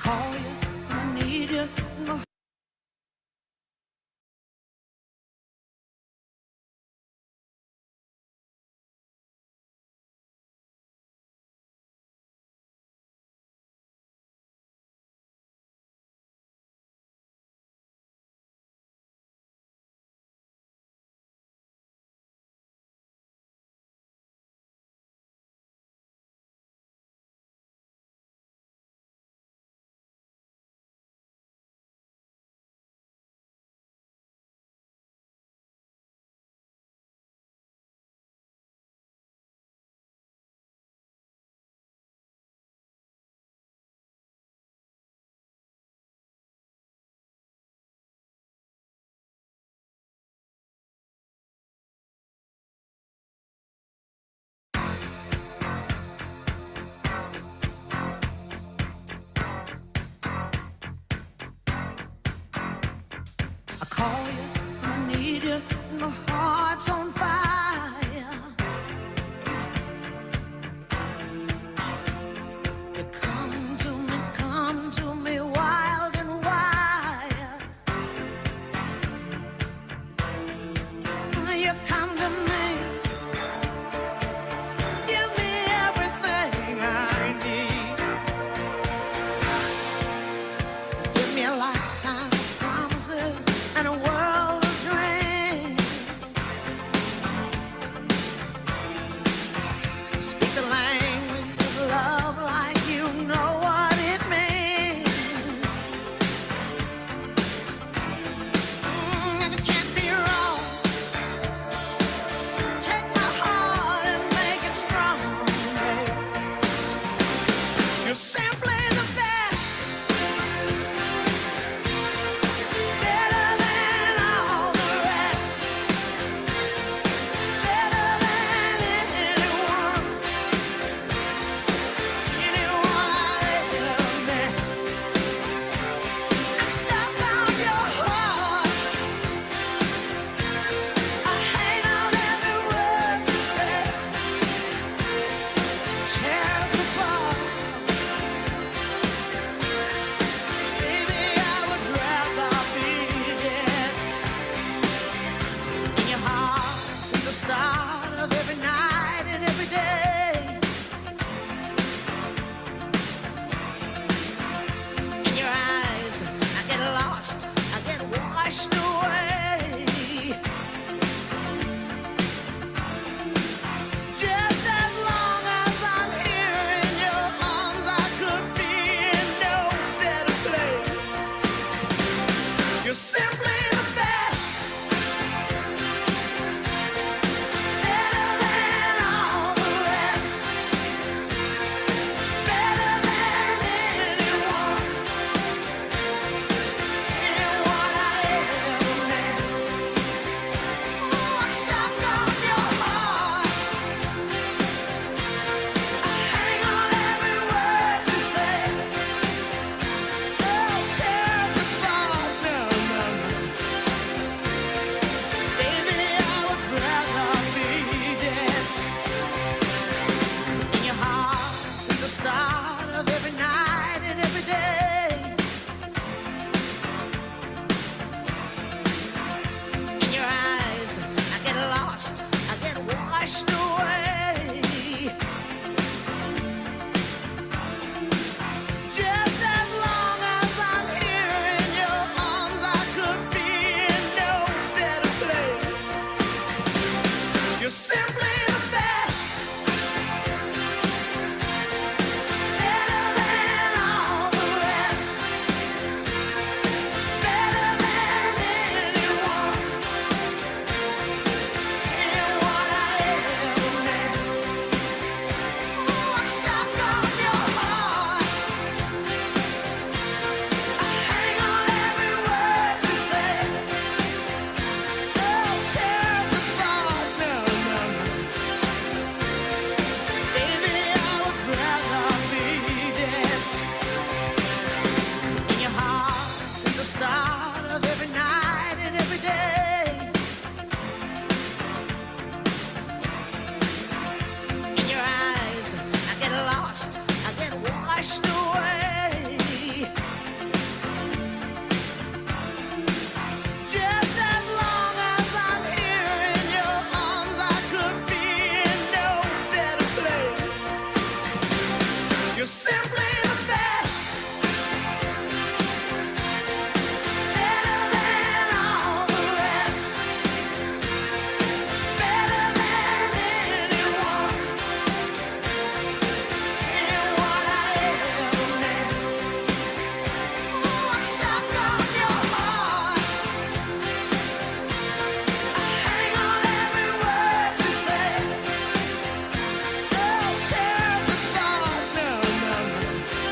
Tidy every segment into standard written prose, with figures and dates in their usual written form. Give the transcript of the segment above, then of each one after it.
call you, I need you. No. I call you, I need you, my heart's on fire. You come to me wild and wild. You come to me, give me everything I need. Give me a lifetime of promises and a world of dreams. Speak the language of love like you know what it means. And it can't be wrong. Take my heart and make it strong. You're simply the best. Better than all the rest. Better than anyone. Anyone I ever met. I'm stuck on your heart. I hang on every word you say. Tears apart. Baby, I would rather be dead. In your heart since the start of every night and every day. In your eyes, I get lost, I get washed away. Just as long as I'm here in your arms, I could be in no better place. You're simply the best. Better than all the rest. Better than anyone. Anyone I ever met. Ooh, I'm stuck on your heart. I hang on every word you say. Oh, tears apart. No, no, no. Baby, I would rather be dead. In your heart since the start of every night and every day. In your eyes, I get lost, I get washed away. Just as long as I'm here in your arms, I could be in no better place. You're simply the best. Better than all the rest. Better than anyone. Anyone I ever met. Ooh, I'm stuck on your heart. I hang on every word you say. Oh, tears apart. No, no, no. Baby, I would rather be dead. In your heart since the start of every night and every day. In your eyes, I get lost, I get washed away. simply the best. Better than all the rest. Better than anyone. Anyone I ever met. Ooh, I'm stuck on your heart. I hang on every word you say. Oh, tear us apart. No, no, no.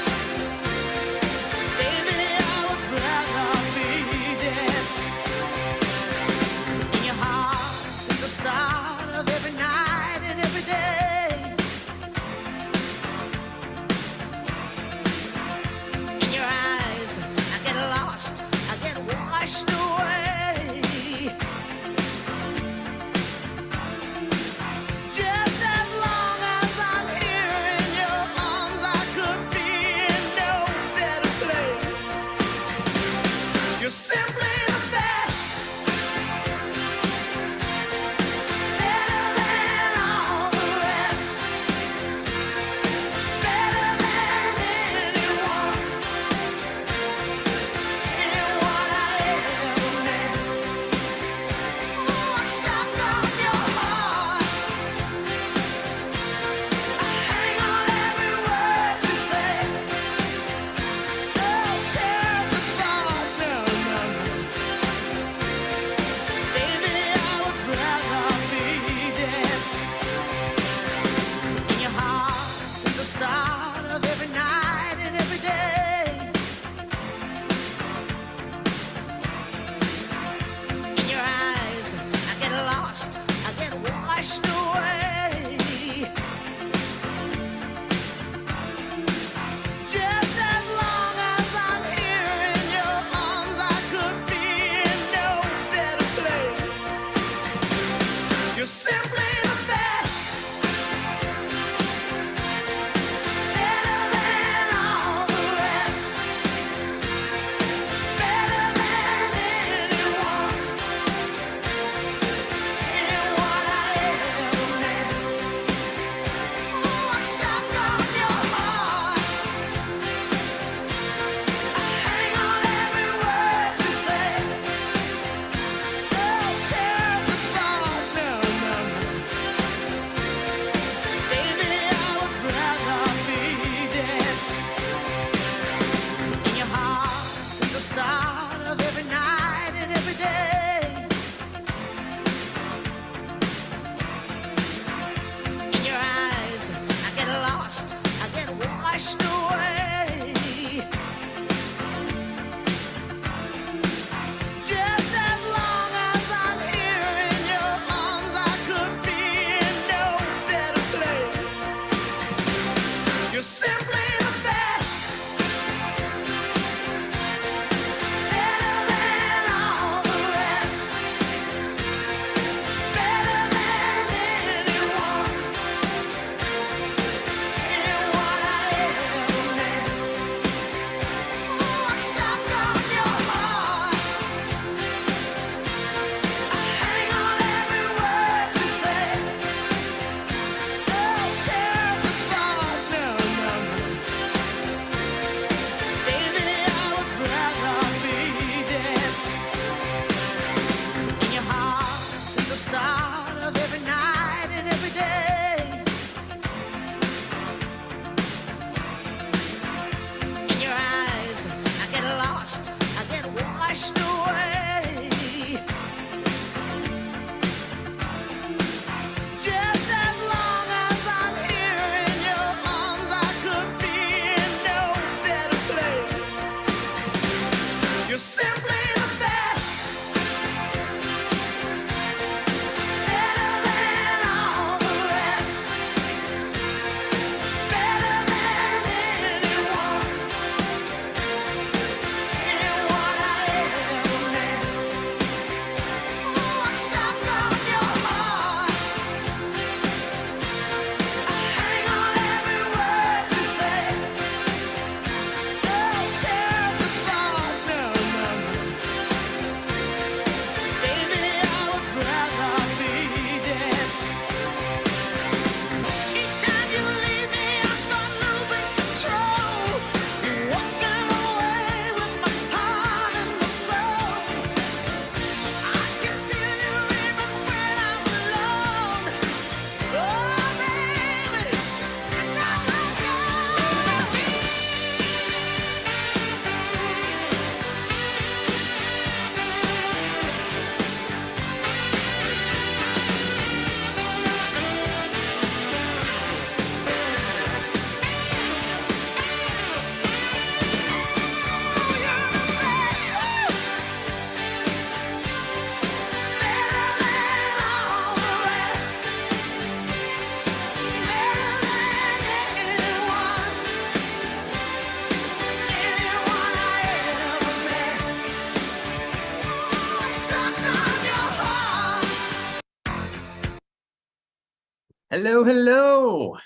Hello, hello.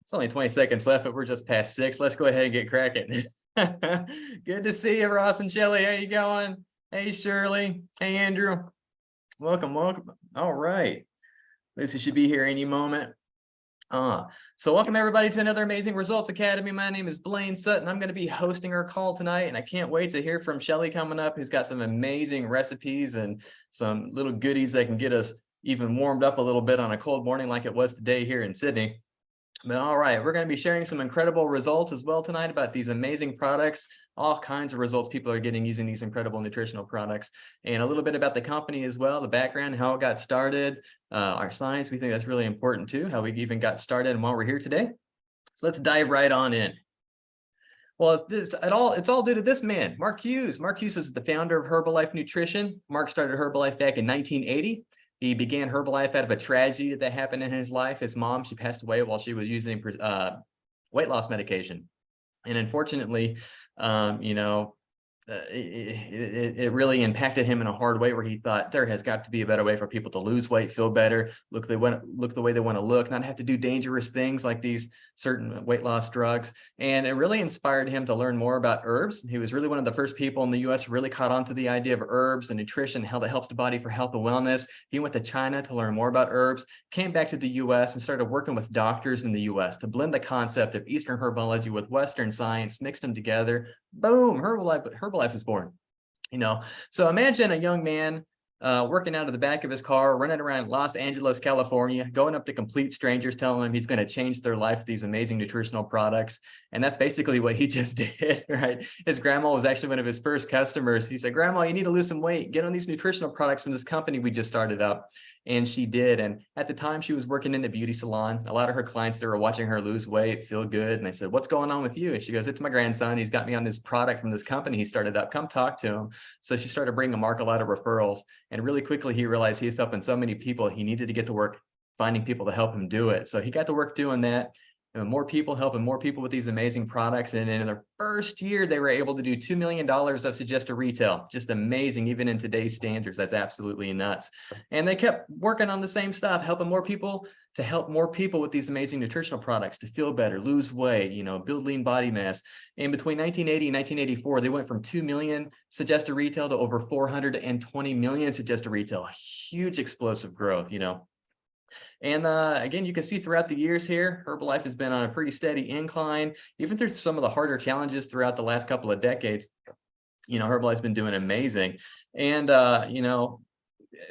It's only 20 seconds left, but we're just past 6. Let's go ahead and get cracking. Good to see you, Ross and Shelly. How you going? Hey, Shirley. Hey, Andrew. Welcome, welcome. All right. Lucy should be here any moment. So welcome everybody to another Amazing Results Academy. My name is Blaine Sutton. I'm going to be hosting our call tonight, and I can't wait to hear from Shelly coming up, who's got some amazing recipes and some little goodies that can get us even warmed up a little bit on a cold morning like it was today here in Sydney. But all right, we're going to be sharing some incredible results as well tonight about these amazing products, all kinds of results people are getting using these incredible nutritional products, and a little bit about the company as well, the background, how it got started, our science. We think that's really important too, how we even got started and why we're here today. So let's dive right on in. Well, it's all due to this man, Mark Hughes. Mark Hughes is the founder of Herbalife Nutrition. Mark started Herbalife back in 1980. He began Herbalife out of a tragedy that happened in his life. His mom, she passed away while she was using weight loss medication. And unfortunately, it really impacted him in a hard way, where he thought there has got to be a better way for people to lose weight, feel better, look the way they want to look, not have to do dangerous things like these certain weight loss drugs. And it really inspired him to learn more about herbs. He was really one of the first people in the US who really caught on to the idea of herbs and nutrition, how that helps the body for health and wellness. He went to China to learn more about herbs, came back to the US and started working with doctors in the US to blend the concept of Eastern herbology with Western science, mixed them together. Boom, Herbalife was born. So imagine a young man working out of the back of his car, running around Los Angeles, California, going up to complete strangers, telling him he's going to change their life with these amazing nutritional products. And that's basically what he just did, right? His grandma was actually one of his first customers. He said, "Grandma, you need to lose some weight. Get on these nutritional products from this company we just started up." And she did. And at the time, she was working in a beauty salon. A lot of her clients, they were watching her lose weight, feel good. And they said, "What's going on with you?" And she goes, "It's my grandson. He's got me on this product from this company he started up. Come talk to him." So she started bringing Mark a lot of referrals. And really quickly, he realized he's helping so many people. He needed to get to work finding people to help him do it. So he got to work doing that. More people, helping more people with these amazing products. And in their first year, they were able to do $2 million of suggested retail. Just amazing, even in today's standards. That's absolutely nuts. And they kept working on the same stuff, helping more people to help more people with these amazing nutritional products to feel better, lose weight, build lean body mass. And between 1980 and 1984, they went from 2 million suggested retail to over 420 million suggested retail. Huge explosive growth, And again, you can see throughout the years here, Herbalife has been on a pretty steady incline, even through some of the harder challenges throughout the last couple of decades. Herbalife's been doing amazing. And,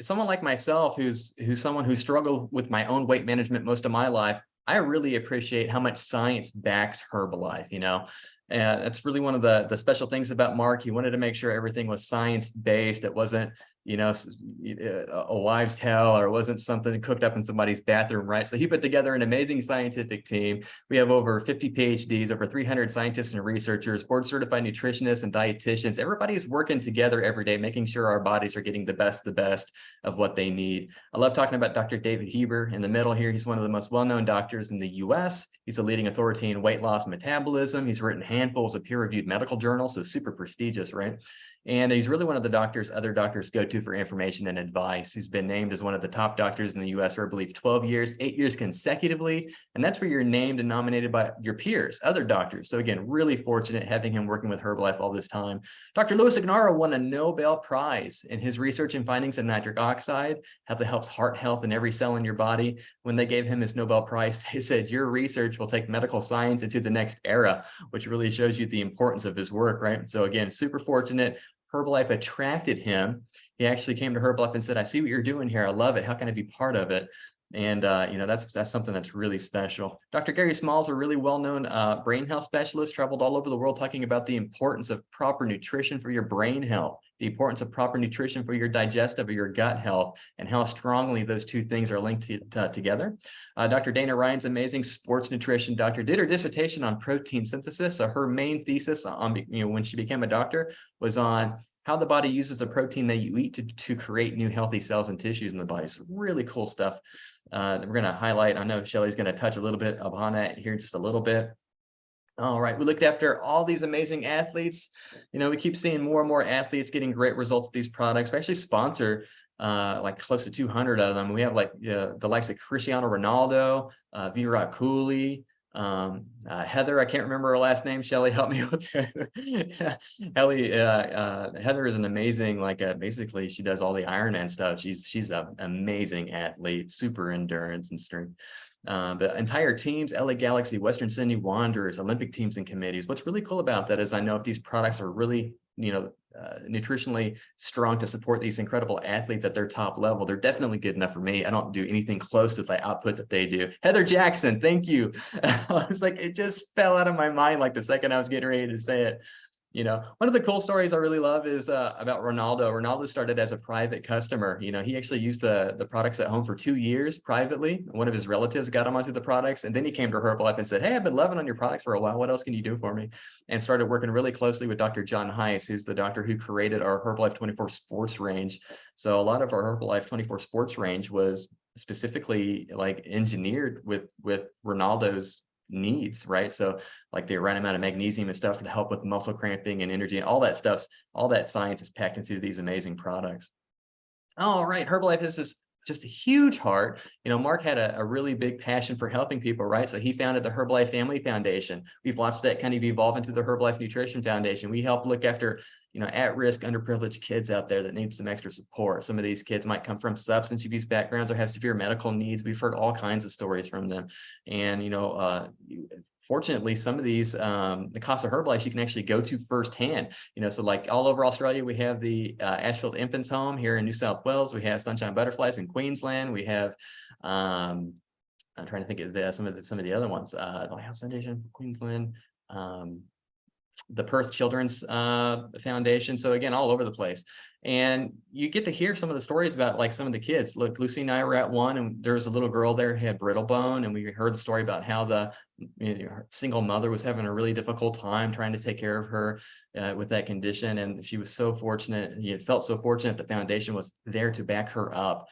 someone like myself, who's someone who struggled with my own weight management most of my life, I really appreciate how much science backs Herbalife, And that's really one of the special things about Mark. He wanted to make sure everything was science-based. It wasn't, a wives' tale, or it wasn't something cooked up in somebody's bathroom, right? So he put together an amazing scientific team. We have over 50 PhDs, over 300 scientists and researchers, board-certified nutritionists and dietitians. Everybody's working together every day, making sure our bodies are getting the best of what they need. I love talking about Dr. David Heber in the middle here. He's one of the most well-known doctors in the US. He's a leading authority in weight loss metabolism. He's written handfuls of peer-reviewed medical journals, so super prestigious, right? And he's really one of the doctors other doctors go to for information and advice. He's been named as one of the top doctors in the US for, I believe, 12 years, 8 years consecutively. And that's where you're named and nominated by your peers, other doctors. So again, really fortunate having him working with Herbalife all this time. Dr. Louis Ignarro won a Nobel Prize in his research and findings of nitric oxide, how that helps heart health in every cell in your body. When they gave him his Nobel Prize, they said, "Your research will take medical science into the next era," which really shows you the importance of his work, right? So again, super fortunate. Herbalife attracted him. He actually came to Herbalife and said, "I see what you're doing here. I love it. How can I be part of it?" And, that's something that's really special. Dr. Gary Smalls, a really well-known brain health specialist, traveled all over the world talking about the importance of proper nutrition for your brain health, the importance of proper nutrition for your digestive or your gut health, and how strongly those two things are linked together. Dr. Dana Ryan's amazing sports nutrition doctor did her dissertation on protein synthesis. So her main thesis on, when she became a doctor was on how the body uses a protein that you eat to create new healthy cells and tissues in the body. So really cool stuff that we're going to highlight. I know Shelly's going to touch a little bit upon that here in just a little bit. All right, we looked after all these amazing athletes. We keep seeing more and more athletes getting great results with these products. We actually sponsor like close to 200 of them. We have like the likes of Cristiano Ronaldo, Virat Kohli, Heather, I can't remember her last name. Shelly, help me with that. Heather is an amazing, like basically she does all the Ironman stuff. She's an amazing athlete, super endurance and strength. The entire teams, LA Galaxy, Western Sydney Wanderers, Olympic teams and committees. What's really cool about that is I know if these products are really, nutritionally strong to support these incredible athletes at their top level, they're definitely good enough for me. I don't do anything close to the output that they do. Heather Jackson, thank you. I was like, it just fell out of my mind like the second I was getting ready to say it. One of the cool stories I really love is about Ronaldo. Ronaldo started as a private customer. He actually used the products at home for 2 years privately. One of his relatives got him onto the products, and then he came to Herbalife and said, hey, I've been loving on your products for a while. What else can you do for me? And started working really closely with Dr. John Heiss, who's the doctor who created our Herbalife 24 Sports range. So a lot of our Herbalife 24 Sports range was specifically like engineered with Ronaldo's needs, right? So like the right amount of magnesium and stuff to help with muscle cramping and energy and all that stuff, all that science is packed into these amazing products. All right, Herbalife is just a huge heart. Mark had a really big passion for helping people, right? So he founded the Herbalife Family Foundation. We've watched that kind of evolve into the Herbalife Nutrition Foundation. We help look after at-risk, underprivileged kids out there that need some extra support. Some of these kids might come from substance abuse backgrounds or have severe medical needs. We've heard all kinds of stories from them. And, fortunately, some of these, the Casa Herbalife, you can actually go to firsthand. So like all over Australia, we have the Ashfield Infants Home here in New South Wales. We have Sunshine Butterflies in Queensland. We have, I'm trying to think of some of the other ones. The Lighthouse Foundation, Queensland. The Perth Children's Foundation. So again, all over the place. And you get to hear some of the stories about like some of the kids. Look, Lucy and I were at one, and there was a little girl there who had brittle bone, and we heard the story about how the single mother was having a really difficult time trying to take care of her with that condition. And she was so fortunate. He felt so fortunate the foundation was there to back her up.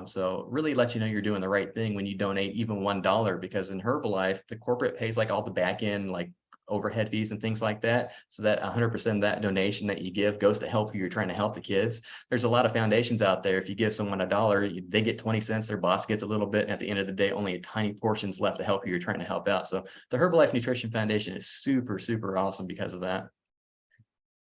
So really let you know you're doing the right thing when you donate even $1, because in Herbalife, the corporate pays like all the back end, like overhead fees and things like that. So that 100% of that donation that you give goes to help who you're trying to help the kids. There's a lot of foundations out there. If you give someone $1, they get 20 cents, their boss gets a little bit. And at the end of the day, only a tiny portion's left to help who you're trying to help out. So the Herbalife Nutrition Foundation is super, super awesome because of that.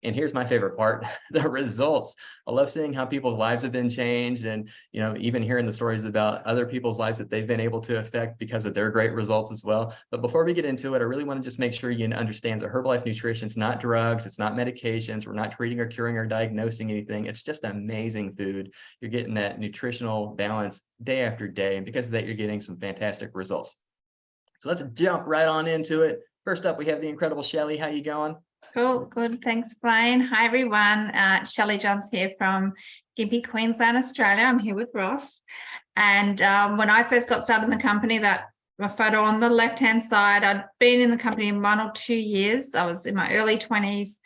And here's my favorite part, the results. I love seeing how people's lives have been changed, and even hearing the stories about other people's lives that they've been able to affect because of their great results as well. But before we get into it, I really want to just make sure you understand that Herbalife Nutrition is not drugs, it's not medications, we're not treating or curing or diagnosing anything. It's just amazing food. You're getting that nutritional balance day after day, and because of that, you're getting some fantastic results. So let's jump right on into it. First up, we have the incredible Shelly. How you going? Cool, good. Thanks, Blaine. Hi, everyone. Shelley Johns here from Gympie, Queensland, Australia. I'm here with Ross. And when I first got started in the company, that my photo on the left-hand side, I'd been in the company 1 or 2 years. I was in my early 20s,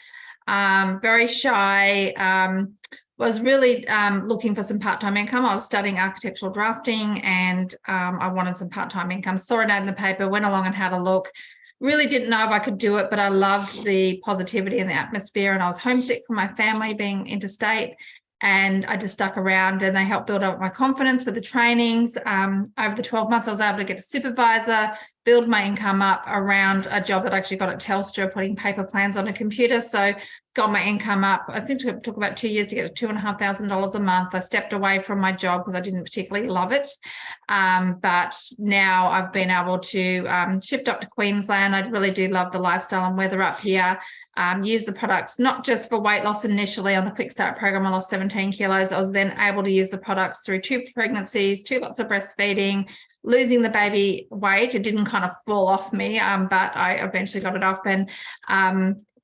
very shy, was really looking for some part-time income. I was studying architectural drafting, and I wanted some part-time income. Saw an ad in the paper, went along and had a look. Really didn't know if I could do it, but I loved the positivity and the atmosphere, and I was homesick from my family being interstate, and I just stuck around, and they helped build up my confidence with the trainings. Over the 12 months, I was able to get a supervisor, build my income up around a job that I actually got at Telstra, putting paper plans on a computer. So got my income up. I think it took about 2 years to get to $2,500 a month. I stepped away from my job because I didn't particularly love it. But now I've been able to shift up to Queensland. I really do love the lifestyle and weather up here. Use the products, not just for weight loss initially on the Quick Start program. I lost 17 kilos. I was then able to use the products through 2 pregnancies, 2 lots of breastfeeding, losing the baby weight. It didn't kind of fall off me, but I eventually got it off. And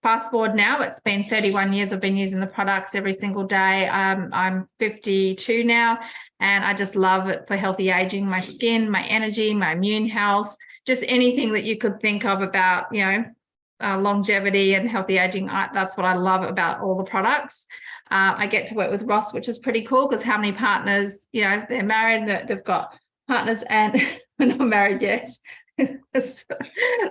fast forward now, it's been 31 years I've been using the products every single day. I'm 52 now, and I just love it for healthy aging, my skin, my energy, my immune health, just anything that you could think of about, longevity and healthy aging. That's what I love about all the products. I get to work with Ross, which is pretty cool, because how many partners, they're married, they've got partners, and we're not married yet. But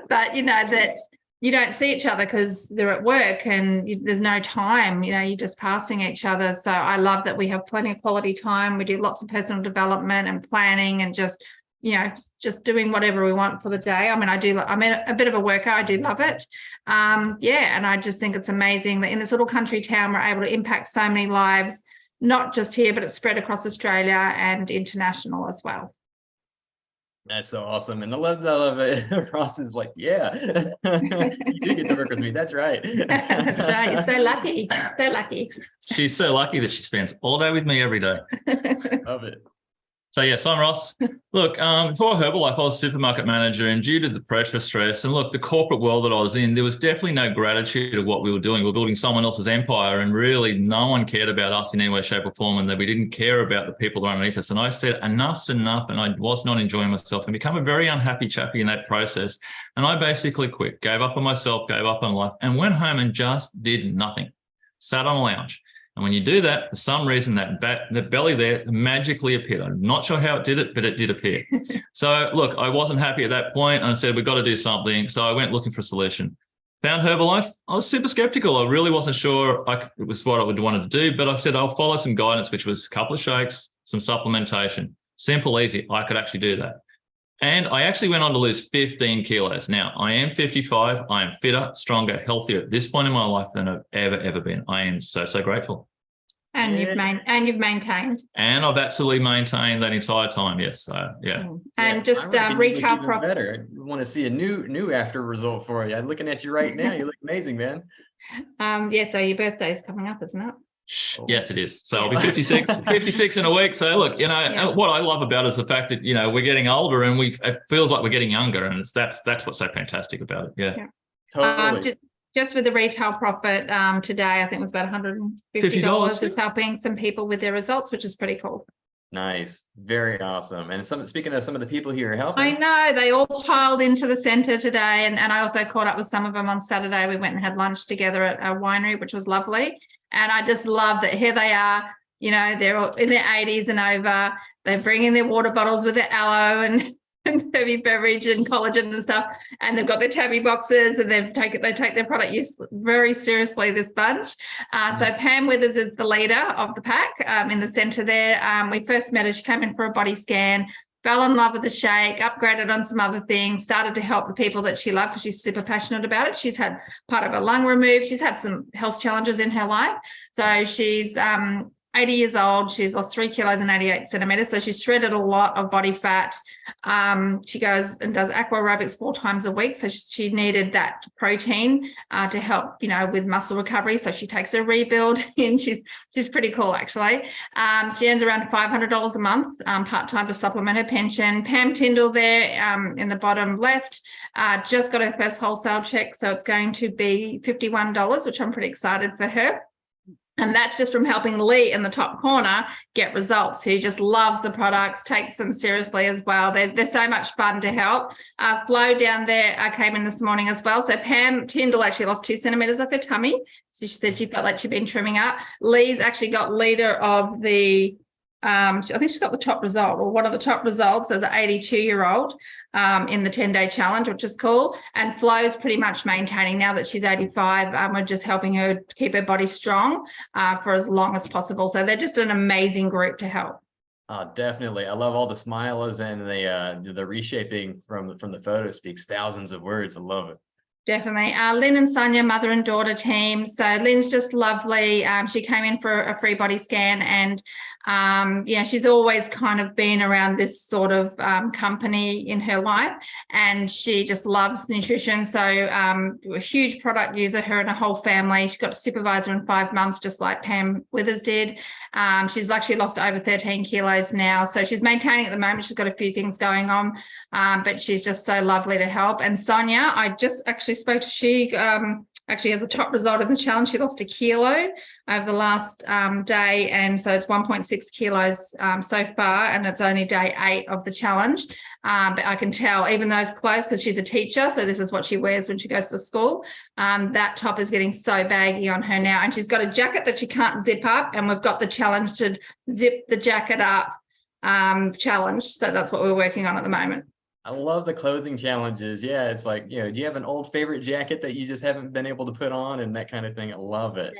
that you don't see each other because they're at work and there's no time, you're just passing each other. So I love that we have plenty of quality time. We do lots of personal development and planning and just doing whatever we want for the day. I mean, I'm a bit of a worker. I do love it. And I just think it's amazing that in this little country town, we're able to impact so many lives, not just here, but it's spread across Australia and international as well. That's so awesome. And I love it. Ross is like, yeah, you do get to work with me. That's right. That's right. You're so lucky. So lucky. She's so lucky that she spends all day with me every day. Love it. So yes, I'm Ross. Look, before Herbalife, I was a supermarket manager, and due to the pressure, stress, and look, the corporate world that I was in, there was definitely no gratitude of what we were doing. We were building someone else's empire, and really no one cared about us in any way, shape or form, and that we didn't care about the people that are underneath us. And I said, enough's enough, and I was not enjoying myself and become a very unhappy chappy in that process. And I basically quit, gave up on myself, gave up on life, and went home and just did nothing. Sat on a lounge. And when you do that, for some reason, the belly there magically appeared. I'm not sure how it did it, but it did appear. So look, I wasn't happy at that point, and I said, we've got to do something. So I went looking for a solution. Found Herbalife. I was super skeptical. I really wasn't sure it was what I would wanted to do, but I said, I'll follow some guidance, which was a couple of shakes, some supplementation. Simple, easy. I could actually do that. And I actually went on to lose 15 kilos. Now, I am 55. I am fitter, stronger, healthier at this point in my life than I've ever been. I am so grateful. And you've maintained. And I've absolutely maintained that entire time. Yes. So, yeah. And just retail profit. Better. I want to see a new after result for you. I'm looking at you right now. You look amazing, man. So your birthday is coming up, isn't it? Yes, it is. So I'll be 56 in a week. So look, what I love about it is the fact that, we're getting older and it feels like we're getting younger. And that's what's so fantastic about it. Yeah. Totally. Just with the retail profit today, I think it was about $150 is helping some people with their results, which is pretty cool. Nice. Very awesome. And speaking of some of the people here helping. I know, they all piled into the center today. And I also caught up with some of them on Saturday. We went and had lunch together at a winery, which was lovely. And I just love that here they are, they're all in their 80s and over. They bring in their water bottles with their aloe and heavy beverage and collagen and stuff, and they've got their tabby boxes, and they take their product use very seriously, this bunch. So Pam Withers is the leader of the pack in the center there. We first met her, she came in for a body scan, fell in love with the shake, upgraded on some other things, started to help the people that she loved because she's super passionate about it. She's had part of her lung removed. She's had some health challenges in her life. So she's 80 years old. She's lost 3 kilos and 88 centimeters. So she's shredded a lot of body fat. She goes and does aqua aerobics 4 times a week. So she needed that protein to help, with muscle recovery. So she takes her rebuild in. She's pretty cool, actually. She earns around $500 a month, part-time to supplement her pension. Pam Tyndall there in the bottom left, just got her first wholesale check. So it's going to be $51, which I'm pretty excited for her. And that's just from helping Lee in the top corner get results, who just loves the products, takes them seriously as well. They're so much fun to help. Flo down there came in this morning as well. So Pam Tyndall actually lost 2 centimeters off her tummy. So she said she felt like she'd been trimming up. Lee's actually got leader of the I think she's got the top result, or one of the top results as an 82-year-old in the 10-day challenge, which is cool. And Flo's pretty much maintaining now that she's 85. We're just helping her keep her body strong for as long as possible. So they're just an amazing group to help. Definitely. I love all the smiles, and the reshaping from the photo speaks thousands of words. I love it. Definitely. Lynn and Sonia, mother and daughter team. So Lynn's just lovely. She came in for a free body scan, and she's always kind of been around this sort of company in her life, and she just loves nutrition. So a huge product user, her and her whole family. She got a supervisor in 5 months, just like Pam Withers did. She's actually lost over 13 kilos now. So she's maintaining at the moment. She's got a few things going on, but she's just so lovely to help. And Sonia, I just actually spoke to, she actually has a top result in the challenge. She lost 1 kilo over the last day, and so it's 1.6 kilos so far, and it's only day 8 of the challenge. But I can tell, even those clothes, because she's a teacher, so this is what she wears when she goes to school, that top is getting so baggy on her now, and she's got a jacket that she can't zip up, and we've got the challenge to zip the jacket up challenge, so that's what we're working on at the moment. I love the clothing challenges. Yeah, it's like, do you have an old favorite jacket that you just haven't been able to put on and that kind of thing? I love it.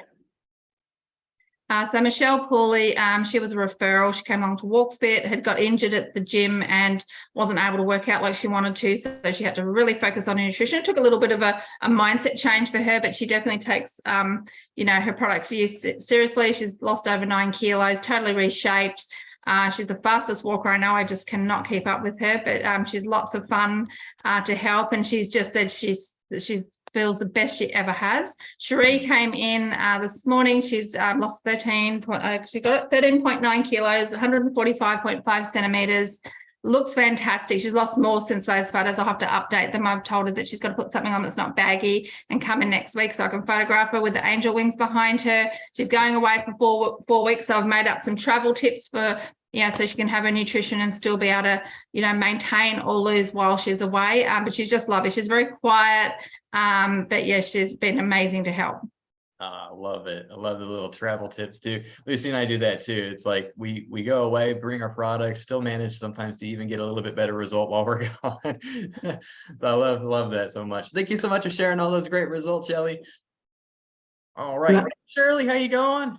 So Michelle Pooley, she was a referral. She came along to Walk Fit, had got injured at the gym and wasn't able to work out like she wanted to. So she had to really focus on her nutrition. It took a little bit of a mindset change for her, but she definitely takes, her products use seriously. She's lost over 9 kilos, totally reshaped. She's the fastest walker I know. I just cannot keep up with her, but she's lots of fun to help. And she's just said she's feels the best she ever has. Cherie came in this morning. She's lost she got 13.9 kilos, 145.5 centimeters. Looks fantastic. She's lost more since those photos. I'll have to update them. I've told her that she's got to put something on that's not baggy and come in next week so I can photograph her with the angel wings behind her. She's going away for 4 weeks. So I've made up some travel tips for, so she can have her nutrition and still be able to, maintain or lose while she's away. But she's just lovely. She's very quiet. But yeah, she's been amazing to help. I love it. I love the little travel tips too. Lucy and I do that too. It's like we go away, bring our products, still manage sometimes to even get a little bit better result while we're gone. So I love that so much. Thank you so much for sharing all those great results, Shelley. All right, Shirley, how you going?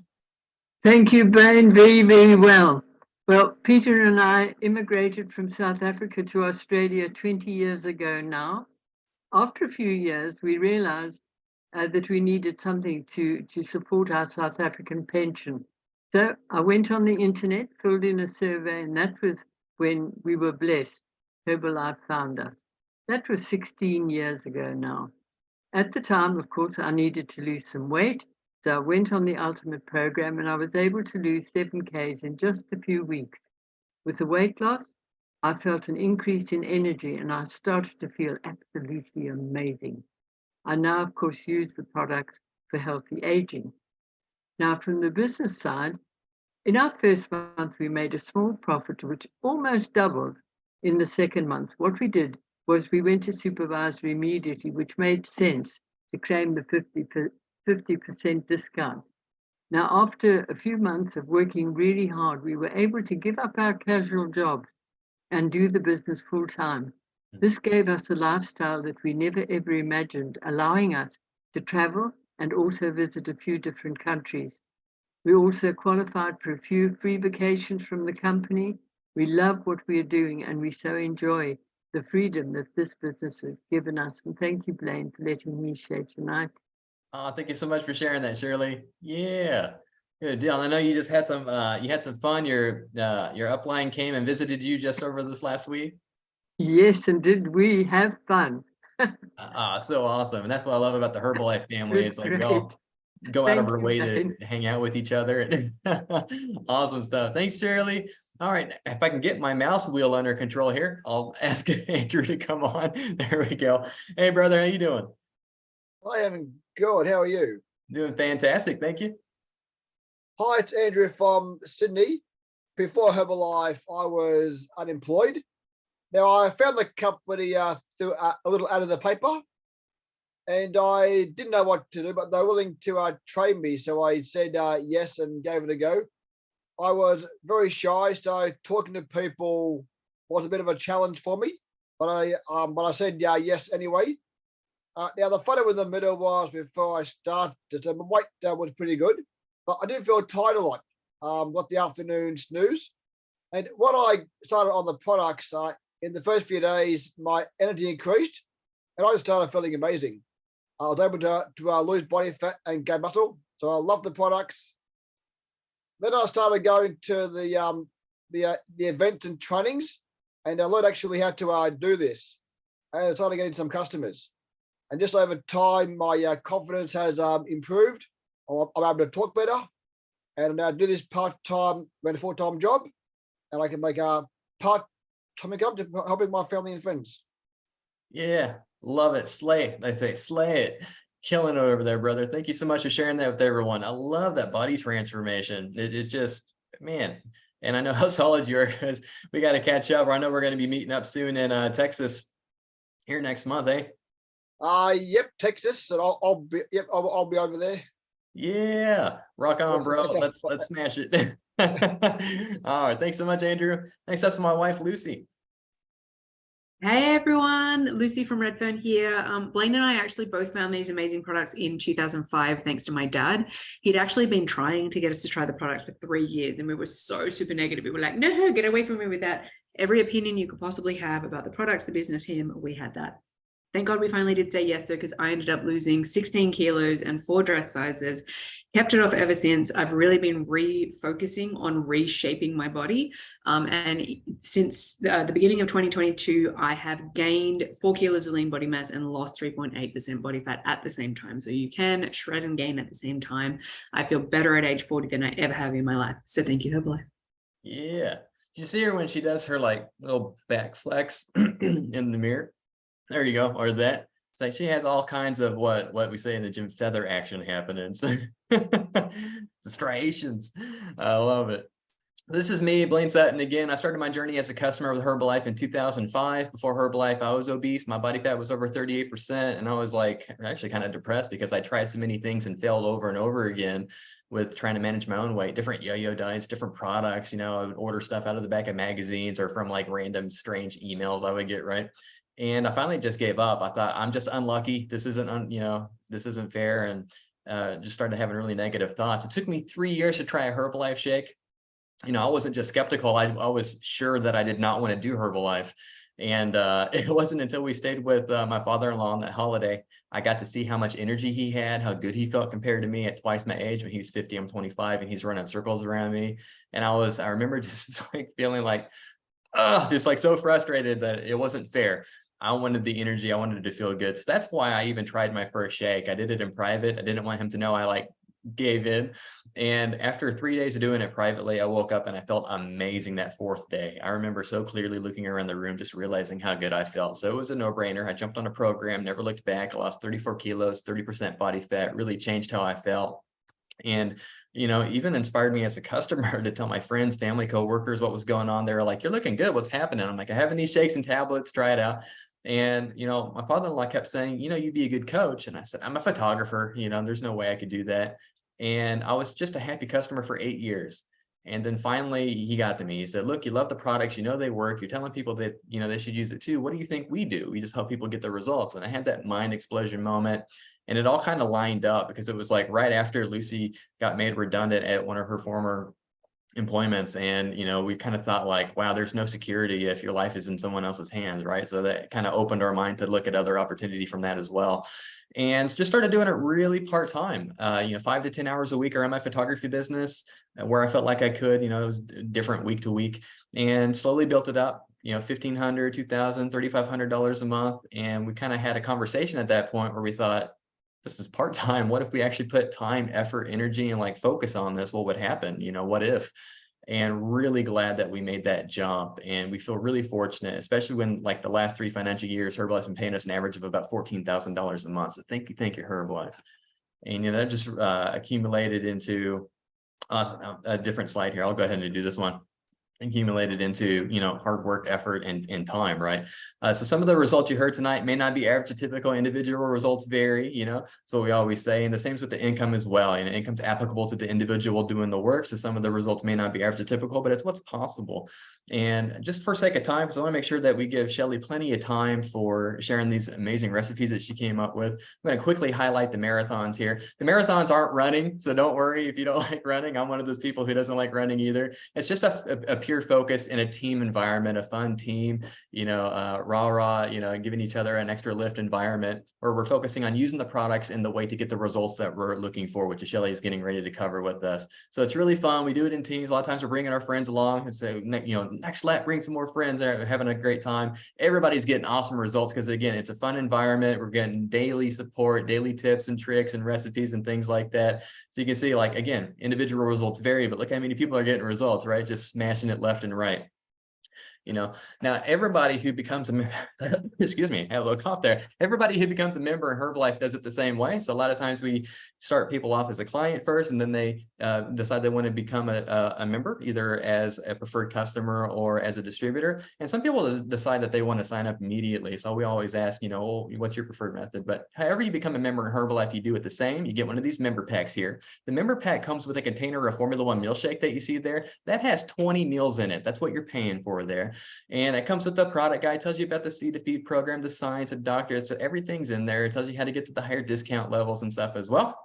Thank you, Blaine. Very, very well. Well, Peter and I immigrated from South Africa to Australia 20 years ago now. After a few years, we realized that we needed something to support our South African pension. So I went on the internet, filled in a survey, and that was when we were blessed. Herbalife found us. That was 16 years ago now. At the time, of course, I needed to lose some weight. So I went on the Ultimate program and I was able to lose 7 kgs in just a few weeks. With the weight loss, I felt an increase in energy and I started to feel absolutely amazing. I now, of course, use the products for healthy aging. Now, from the business side, in our first month, we made a small profit, which almost doubled in the second month. What we did was we went to supervisory immediately, which made sense to claim the 50% discount. Now, after a few months of working really hard, we were able to give up our casual jobs and do the business full time. This gave us a lifestyle that we never ever imagined, allowing us to travel and also visit a few different countries. We also qualified for a few free vacations from the company. We love what we are doing and we so enjoy the freedom that this business has given us. And thank you, Blaine, for letting me share tonight. Thank you so much for sharing that, Shirley. Yeah, good deal. I know you just had some fun. Your upline came and visited you just over this last week. Yes, and did we have fun? So awesome. And that's what I love about the Herbalife family. It's like we all go out of our way to hang out with each other. Awesome stuff. Thanks, Shirley. All right, if I can get my mouse wheel under control here, I'll ask Andrew to come on. There we go. Hey, brother, how you doing? I am good. How are you? Doing fantastic. Thank you. Hi, it's Andrew from Sydney. Before Herbalife, I was unemployed. Now, I found the company through a little ad in the paper, and I didn't know what to do, but they were willing to train me. So I said yes and gave it a go. I was very shy, so talking to people was a bit of a challenge for me, but I said yes anyway. Now, the photo in the middle was before I started. So my weight was pretty good, but I didn't feel tired a lot. Got the afternoon snooze. And when I started on the products, in the first few days, my energy increased and I just started feeling amazing. I was able to lose body fat and gain muscle. So I love the products. Then I started going to the events and trainings, and I learned actually how to do this. And I started getting some customers. And just over time, my confidence has improved. I'm able to talk better, and I do this part-time, when a full-time job, and I can make a part-time income to helping my family and friends. Yeah, love it. Slay. I say slay it. Killing it over there, brother. Thank you so much for sharing that with everyone. I love that body transformation. It is just, man. And I know how solid you are, because we got to catch up. I know we're going to be meeting up soon in Texas here next month, eh? Yep, Texas, and I'll be over there. Yeah, rock on, bro. Let's smash it. All right, thanks so much, Andrew. Next up's my wife, Lucy. Hey everyone, Lucy from Redfern here. Blaine and I actually both found these amazing products in 2005 thanks to my dad. He'd actually been trying to get us to try the product for 3 years and we were so super negative. We were like, no, get away from me with that. Every opinion you could possibly have about the products, the business, him, we had that. Thank God we finally did say yes, though, because I ended up losing 16 kilos and 4 dress sizes. Kept it off ever since. I've really been refocusing on reshaping my body. And since the beginning of 2022, I have gained 4 kilos of lean body mass and lost 3.8% body fat at the same time. So you can shred and gain at the same time. I feel better at age 40 than I ever have in my life. So thank you, Herbalife. Yeah. Did you see her when she does her like little back flex in the mirror? There you go. Or that. It's like she has all kinds of what we say in the gym, feather action happening. So striations. I love it. This is me, Blaine Sutton again. I started my journey as a customer with Herbalife in 2005. Before Herbalife, I was obese. My body fat was over 38%. And I was like actually kind of depressed because I tried so many things and failed over and over again with trying to manage my own weight, different yo-yo diets, different products. You know, I would order stuff out of the back of magazines or from like random strange emails I would get, right? And I finally just gave up. I thought I'm just unlucky. This isn't, this isn't fair. And just started having really negative thoughts. It took me 3 years to try a Herbalife shake. I wasn't just skeptical. I was sure that I did not want to do Herbalife. And it wasn't until we stayed with my father-in-law on that holiday, I got to see how much energy he had, how good he felt compared to me at twice my age. When he was 50, I'm 25, and he's running circles around me. And I remember just like feeling like, just like so frustrated that it wasn't fair. I wanted the energy. I wanted to feel good. So that's why I even tried my first shake. I did it in private. I didn't want him to know I like gave in. And after 3 days of doing it privately, I woke up and I felt amazing that 4th day. I remember so clearly looking around the room, just realizing how good I felt. So it was a no-brainer. I jumped on a program, never looked back. I lost 34 kilos, 30% body fat, really changed how I felt. And, even inspired me as a customer to tell my friends, family, coworkers what was going on. They were like, you're looking good. What's happening? I'm like, I'm having these shakes and tablets, try it out. And, my father-in-law kept saying, you'd be a good coach. And I said, I'm a photographer, there's no way I could do that. And I was just a happy customer for 8 years. And then finally he got to me. He said, look, you love the products, they work. You're telling people that, they should use it too. What do you think we do? We just help people get the results. And I had that mind explosion moment. And it all kind of lined up because it was like right after Lucy got made redundant at one of her former employments. And, we kind of thought like, wow, there's no security if your life is in someone else's hands, right? So that kind of opened our mind to look at other opportunity from that as well. And just started doing it really part-time, 5 to 10 hours a week around my photography business where I felt like I could, it was different week to week, and slowly built it up, $1,500, $2,000, $3,500 a month. And we kind of had a conversation at that point where we thought, this is part-time. What if we actually put time, effort, energy, and like focus on this? What would happen? What if? And really glad that we made that jump. And we feel really fortunate, especially when like the last 3 financial years, Herbalife's been paying us an average of about $14,000 a month. So thank you, Herbalife. And that just accumulated into a different slide here. I'll go ahead and do this one. Accumulated into hard work, effort, and time, right? So some of the results you heard tonight may not be average to typical. Individual results vary, so we always say. And the same with the income as well. And income's applicable to the individual doing the work. So some of the results may not be average to typical, but it's what's possible. And just for sake of time, because I want to make sure that we give Shelly plenty of time for sharing these amazing recipes that she came up with, I'm going to quickly highlight the marathons here. The marathons aren't running, so don't worry if you don't like running. I'm one of those people who doesn't like running either. It's just a pure focus in a team environment, a fun team, rah, giving each other an extra lift environment where we're focusing on using the products in the way to get the results that we're looking for, which Shelly is getting ready to cover with us. So it's really fun. We do it in teams. A lot of times we're bringing our friends along and say, next lap, bring some more friends. They're having a great time. Everybody's getting awesome results because again, it's a fun environment. We're getting daily support, daily tips and tricks and recipes and things like that. So you can see like, again, individual results vary, but look how many people are getting results, right? Just smashing it left and right. Now everybody who becomes a excuse me, I had a little cough there. Everybody who becomes a member in Herbalife does it the same way. So a lot of times we start people off as a client first, and then they decide they want to become a member, either as a preferred customer or as a distributor. And some people decide that they want to sign up immediately. So we always ask, what's your preferred method? But however you become a member in Herbalife, you do it the same. You get one of these member packs here. The member pack comes with a container of Formula One meal shake that you see there. That has 20 meals in it. That's what you're paying for there. And it comes with the product guide, tells you about the Seed to Feed program, the science of doctors, so everything's in there. It tells you how to get to the higher discount levels and stuff as well,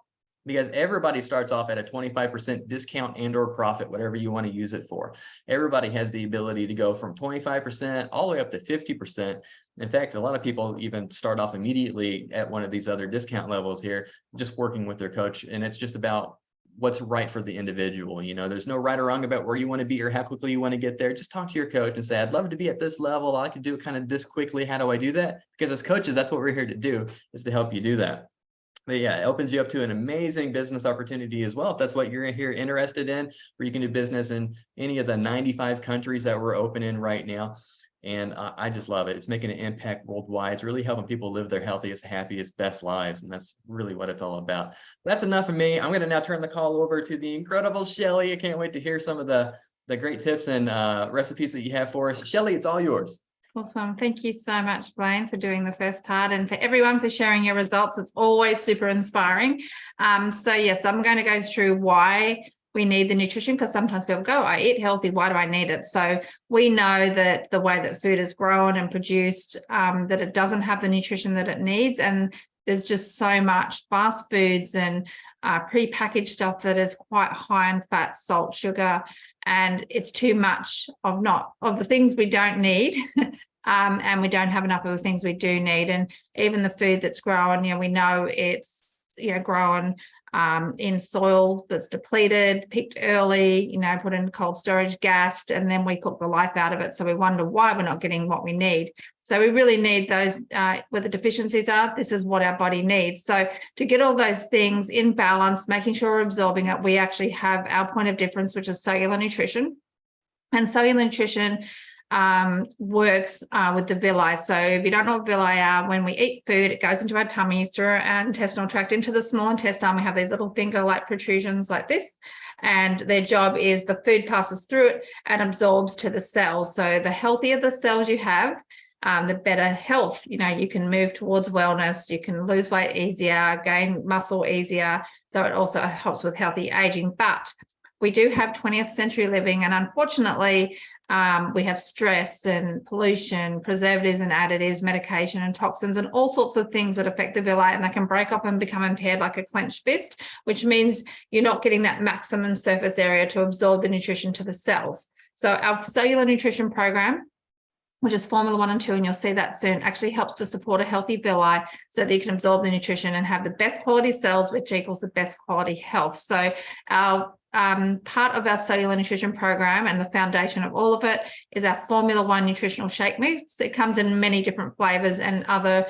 because everybody starts off at a 25% discount and or profit, whatever you want to use it for. Everybody has the ability to go from 25% all the way up to 50%. In fact, a lot of people even start off immediately at one of these other discount levels here, just working with their coach. And it's just about what's right for the individual. You know, there's no right or wrong about where you want to be or how quickly you want to get there. Just talk to your coach and say, I'd love to be at this level. I could do it kind of this quickly. How do I do that? Because as coaches, that's what we're here to do, is to help you do that. But yeah, it opens you up to an amazing business opportunity as well. If that's what you're here interested in, where you can do business in any of the 95 countries that we're open in right now. And I just love it. It's making an impact worldwide. It's really helping people live their healthiest, happiest, best lives. And that's really what it's all about. That's enough of me. I'm going to now turn the call over to the incredible Shelly. I can't wait to hear some of the great tips and recipes that you have for us. Shelly, it's all yours. Awesome. Thank you so much, Blaine, for doing the first part, and for everyone for sharing your results. It's always super inspiring. So yes, I'm going to go through why we need the nutrition, because sometimes people go, I eat healthy, why do I need it? So we know that the way that food is grown and produced, that it doesn't have the nutrition that it needs. And there's just so much fast foods and pre-packaged stuff that is quite high in fat, salt, sugar, and it's too much of the things we don't need. And we don't have enough of the things we do need. And even the food that's grown, we know it's grown in soil that's depleted, picked early, put in cold storage, gassed, and then we cook the life out of it. So we wonder why we're not getting what we need. So we really need those, where the deficiencies are, this is what our body needs. So to get all those things in balance, making sure we're absorbing it, we actually have our point of difference, which is cellular nutrition. And cellular nutrition works with the villi. So if you don't know what villi are, when we eat food, it goes into our tummies, through our intestinal tract, into the small intestine. We have these little finger-like protrusions like this, and their job is the food passes through it and absorbs to the cells. So the healthier the cells you have, the better health. You can move towards wellness, you can lose weight easier, gain muscle easier. So it also helps with healthy aging. But we do have 20th century living, and unfortunately, we have stress and pollution, preservatives and additives, medication and toxins, and all sorts of things that affect the villi, and they can break up and become impaired like a clenched fist, which means you're not getting that maximum surface area to absorb the nutrition to the cells. So our cellular nutrition program, which is Formula 1 and 2, and you'll see that soon, actually helps to support a healthy villi so that you can absorb the nutrition and have the best quality cells, which equals the best quality health. So our part of our cellular nutrition program, and the foundation of all of it, is our Formula 1 nutritional shake mix. It comes in many different flavors and other,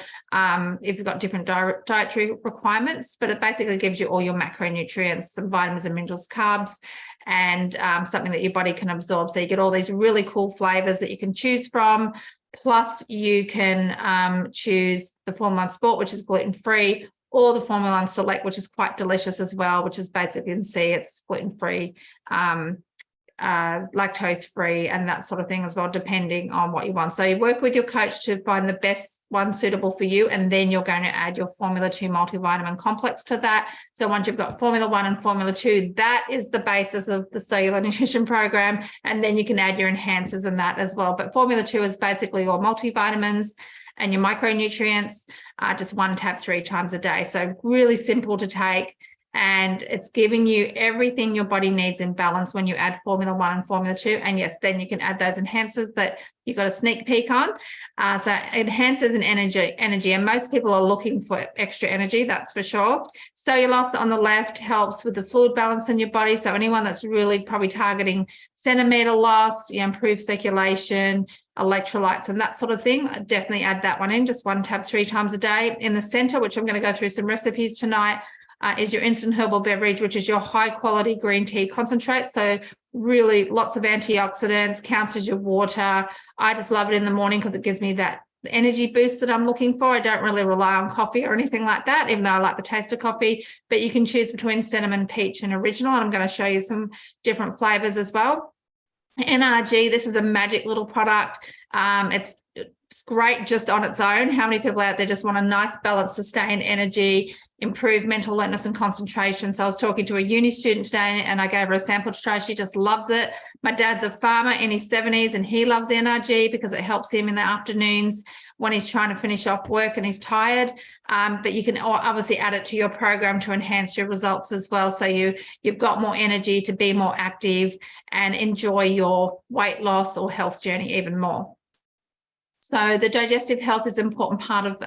if you've got different dietary requirements, but it basically gives you all your macronutrients, some vitamins and minerals, carbs, and something that your body can absorb. So you get all these really cool flavors that you can choose from. Plus you can choose the Formula 1 Sport, which is gluten-free, or the Formula 1 Select, which is quite delicious as well, which is basically, you can see it's gluten-free, lactose-free, and that sort of thing as well, depending on what you want. So you work with your coach to find the best one suitable for you, and then you're going to add your Formula 2 multivitamin complex to that. So once you've got Formula 1 and Formula 2, that is the basis of the cellular nutrition program, and then you can add your enhancers in that as well. But Formula 2 is basically your multivitamins and your micronutrients, just 1 tab 3 times a day. So really simple to take, and it's giving you everything your body needs in balance when you add Formula 1 and Formula 2. And yes, then you can add those enhancers that you got a sneak peek on. So enhancers and energy, and most people are looking for extra energy, that's for sure. Cellulose on the left helps with the fluid balance in your body. So anyone that's really probably targeting centimeter loss, improve circulation, electrolytes and that sort of thing, definitely add that one in, just 1 tab 3 times a day. In the center, which I'm going to go through some recipes tonight, is your instant herbal beverage, which is your high quality green tea concentrate. So really lots of antioxidants, counts as your water. I just love it in the morning because it gives me that energy boost that I'm looking for. I don't really rely on coffee or anything like that, even though I like the taste of coffee. But you can choose between cinnamon, peach and original, and I'm going to show you some different flavors as well. NRG, this is a magic little product. It's great just on its own. How many people out there just want a nice, balanced, sustained energy? improve mental alertness and concentration. So I was talking to a uni student today and I gave her a sample to try. She just loves it. My dad's a farmer in his 70s and he loves NRG because it helps him in the afternoons when he's trying to finish off work and he's tired. But you can obviously add it to your program to enhance your results as well. So you've got more energy to be more active and enjoy your weight loss or health journey even more. So the digestive health is an important part of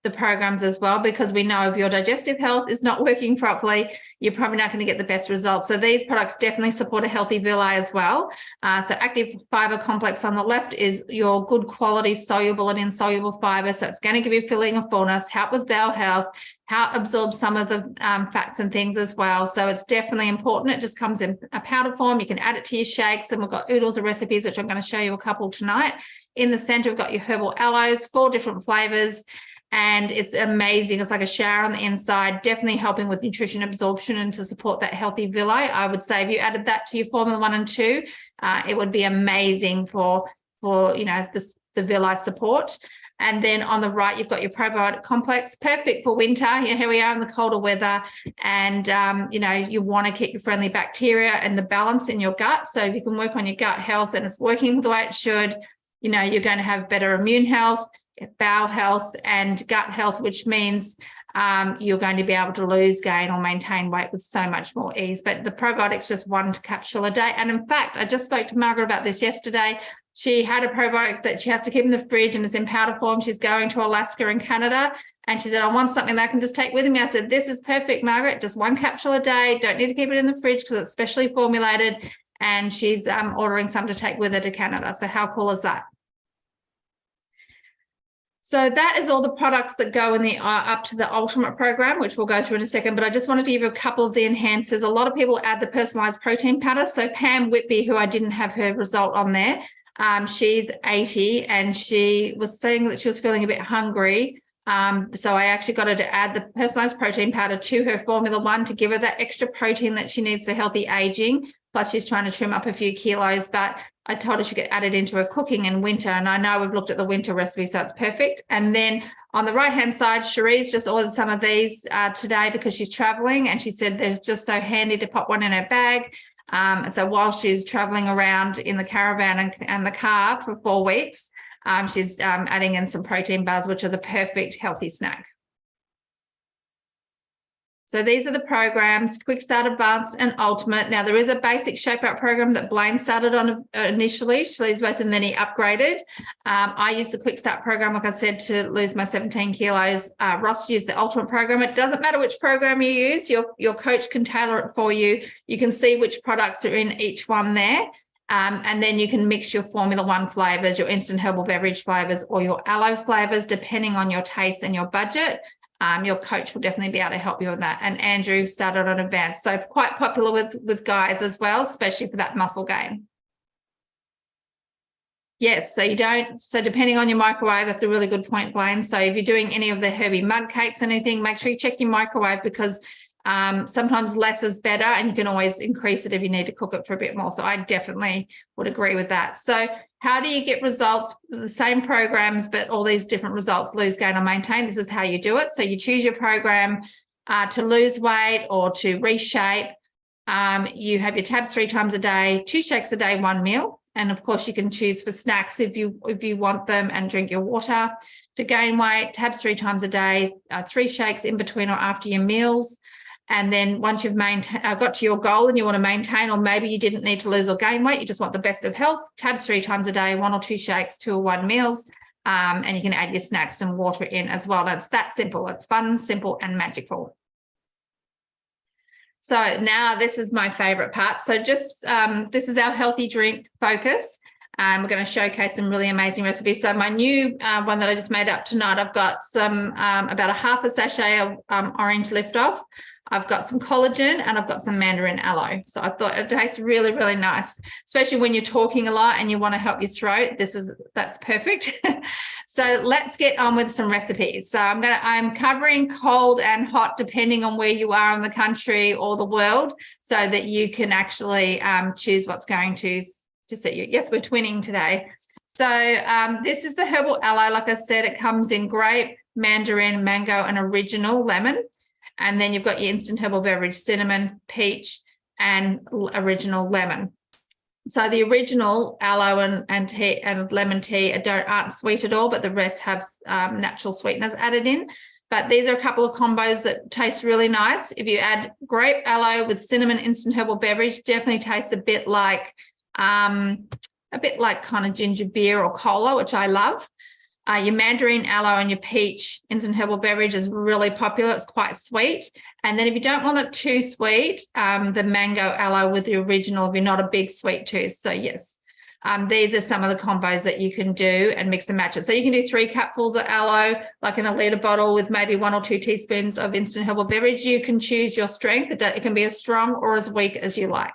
the programs as well, because we know if your digestive health is not working properly, you're probably not going to get the best results. So these products definitely support a healthy villi as well. So active fiber complex on the left is your good quality soluble and insoluble fiber. So it's going to give you a feeling of fullness, help with bowel health, help absorb some of the fats and things as well. So it's definitely important. It just comes in a powder form. You can add it to your shakes, and we've got oodles of recipes, which I'm going to show you a couple tonight. In the center, we've got your herbal aloes, 4 different flavors, and it's amazing. It's like a shower on the inside, definitely helping with nutrition absorption and to support that healthy villi. I would say if you added that to your Formula 1 and 2, it would be amazing for you know, the villi support. And then on the right, you've got your probiotic complex, perfect for winter. You know, here we are in the colder weather, and you know, you want to keep your friendly bacteria and the balance in your gut. So if you can work on your gut health and it's working the way it should, you know, you're going to have better immune health, bowel health, and gut health, which means you're going to be able to lose, gain, or maintain weight with so much more ease. But the probiotics just 1 capsule a day. And in fact, I just spoke to Margaret about this yesterday. She had a probiotic that she has to keep in the fridge and is in powder form. She's going to Alaska and Canada. And she said, I want something that I can just take with me. I said, this is perfect, Margaret. Just 1 capsule a day. Don't need to keep it in the fridge because it's specially formulated. And she's ordering some to take with her to Canada. So how cool is that? So that is all the products that go in the up to the ultimate program, which we'll go through in a second. But I just wanted to give you a couple of the enhancers. A lot of people add the personalized protein powder. So Pam Whitby, who I didn't have her result on there, she's 80 and she was saying that she was feeling a bit hungry. So I actually got her to add the personalized protein powder to her Formula 1 to give her that extra protein that she needs for healthy aging. Plus she's trying to trim up a few kilos, but I told her she could add it into her cooking in winter. And I know we've looked at the winter recipe, so it's perfect. And then on the right-hand side, Cherie's just ordered some of these today because she's traveling, and she said they're just so handy to pop one in her bag. And so while she's traveling around in the caravan and the car for 4 weeks, she's adding in some protein bars, which are the perfect healthy snack. So these are the programs, Quick Start, Advanced, and Ultimate. Now, there is a basic Shape Up program that Blaine started on initially, and then he upgraded. I used the Quick Start program, like I said, to lose my 17 kilos. Ross used the Ultimate program. It doesn't matter which program you use. Your coach can tailor it for you. You can see which products are in each one there. And then you can mix your Formula 1 flavors, your instant herbal beverage flavors, or your aloe flavors, depending on your taste and your budget. Your coach will definitely be able to help you with that. And Andrew started on advanced, so quite popular with guys as well, especially for that muscle gain. Yes, so depending on your microwave, that's a really good point, Blaine. So if you're doing any of the Herbie mug cakes, anything, make sure you check your microwave, because sometimes less is better, and you can always increase it if you need to cook it for a bit more. So I definitely would agree with that. So how do you get results, the same programs, but all these different results, lose, gain, or maintain? This is how you do it. So you choose your program to lose weight or to reshape. You have your tabs 3 times a day, 2 shakes a day, 1 meal. And of course you can choose for snacks if you want them, and drink your water. To gain weight, tabs 3 times a day, 3 shakes in between or after your meals. And then once you've got to your goal and you want to maintain, or maybe you didn't need to lose or gain weight, you just want the best of health, tabs 3 times a day, 1 or 2 shakes, 2 or 1 meals. And you can add your snacks and water in as well. It's that simple. It's fun, simple, and magical. So now this is my favorite part. So just this is our healthy drink focus. We're going to showcase some really amazing recipes. So my new one that I just made up tonight, I've got some about a half a sachet of orange liftoff. I've got some collagen, and I've got some mandarin aloe. So I thought it tastes really, really nice, especially when you're talking a lot and you want to help your throat. That's perfect. So let's get on with some recipes. So I'm covering cold and hot, depending on where you are in the country or the world, so that you can actually choose what's going to set you. Yes, we're twinning today. So this is the herbal aloe. Like I said, it comes in grape, mandarin, mango, and original lemon. And then you've got your instant herbal beverage, cinnamon, peach, and original lemon. So the original aloe and tea and lemon tea aren't sweet at all, but the rest have natural sweeteners added in. But these are a couple of combos that taste really nice. If you add grape aloe with cinnamon instant herbal beverage, definitely tastes a bit like kind of ginger beer or cola, which I love. Your mandarin aloe and your peach instant herbal beverage is really popular. It's quite sweet. And then if you don't want it too sweet, the mango aloe with the original, if you're not a big sweet tooth. So yes, these are some of the combos that you can do and mix and match it. So you can do 3 cupfuls of aloe, like in a litre bottle with maybe 1 or 2 teaspoons of instant herbal beverage. You can choose your strength. It can be as strong or as weak as you like.